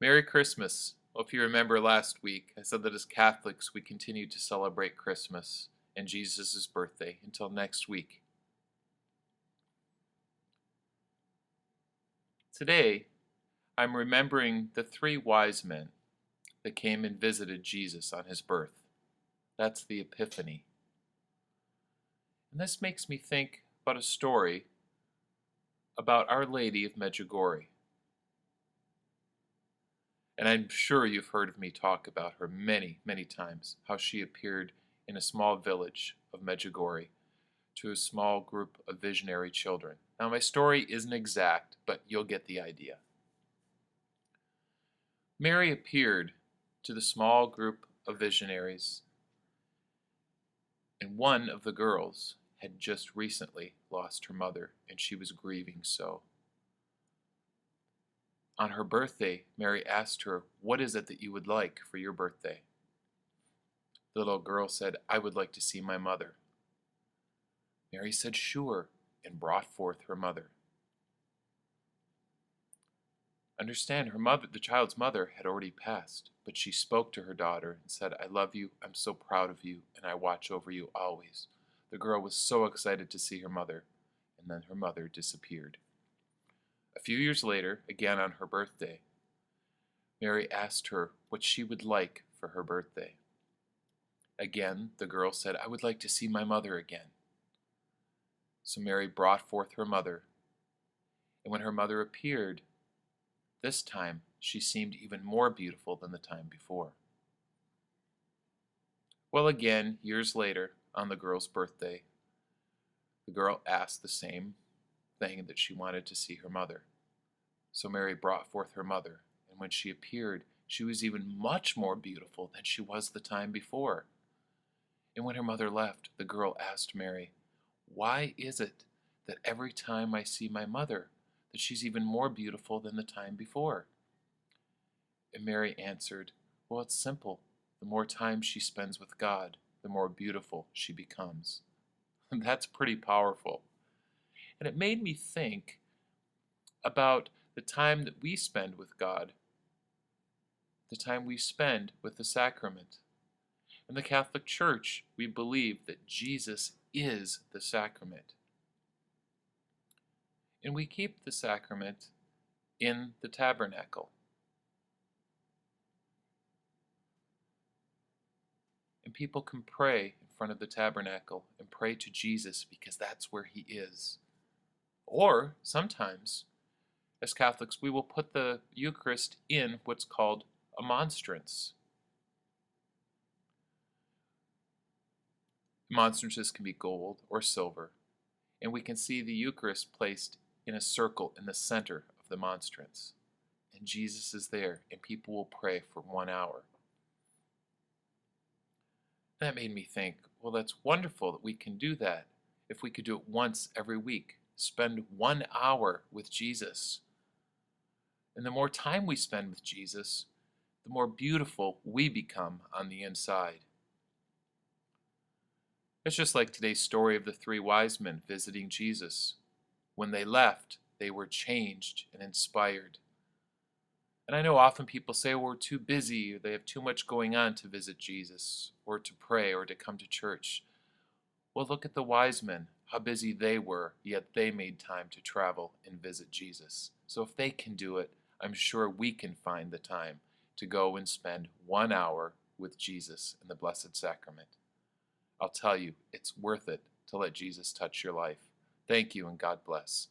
Merry Christmas. Well, if you remember last week, I said that as Catholics we continue to celebrate Christmas and Jesus' birthday until next week. Today, I'm remembering the three wise men that came and visited Jesus on his birth. That's the Epiphany. And this makes me think about a story about Our Lady of Medjugorje. And I'm sure you've heard of me talk about her many, many times, how she appeared in a small village of Medjugorje to a small group of visionary children. Now, my story isn't exact, but you'll get the idea. Mary appeared to the small group of visionaries, and one of the girls had just recently lost her mother, and she was grieving so. On her birthday, Mary asked her, "What is it that you would like for your birthday?" The little girl said, "I would like to see my mother." Mary said, "Sure," and brought forth her mother. Understand, her mother, the child's mother, had already passed, but she spoke to her daughter and said, "I love you, I'm so proud of you, and I watch over you always." The girl was so excited to see her mother, and then her mother disappeared. A few years later, again on her birthday, Mary asked her what she would like for her birthday. Again, the girl said, "I would like to see my mother again." So Mary brought forth her mother, and when her mother appeared, this time she seemed even more beautiful than the time before. Well, again, years later, on the girl's birthday, the girl asked the same thing, that she wanted to see her mother. So Mary brought forth her mother, and when she appeared, she was even much more beautiful than she was the time before. And when her mother left, the girl asked Mary, "Why is it that every time I see my mother, that she's even more beautiful than the time before?" And Mary answered, "Well, it's simple. The more time she spends with God, the more beautiful she becomes." And that's pretty powerful. And it made me think about the time that we spend with God, the time we spend with the sacrament. In the Catholic Church, we believe that Jesus is the sacrament. And we keep the sacrament in the tabernacle. And people can pray in front of the tabernacle and pray to Jesus because that's where he is. Or sometimes, as Catholics, we will put the Eucharist in what's called a monstrance. Monstrances can be gold or silver, and we can see the Eucharist placed in a circle in the center of the monstrance. And Jesus is there, and people will pray for 1 hour. That made me think, well, that's wonderful that we can do that. If we could do it once every week, spend 1 hour with Jesus. And the more time we spend with Jesus, the more beautiful we become on the inside. It's just like today's story of the three wise men visiting Jesus. When they left, they were changed and inspired. And I know often people say, "Well, we're too busy, or they have too much going on to visit Jesus, or to pray, or to come to church." Well, look at the wise men, how busy they were, yet they made time to travel and visit Jesus. So if they can do it, I'm sure we can find the time to go and spend 1 hour with Jesus in the Blessed Sacrament. I'll tell you, it's worth it to let Jesus touch your life. Thank you, and God bless.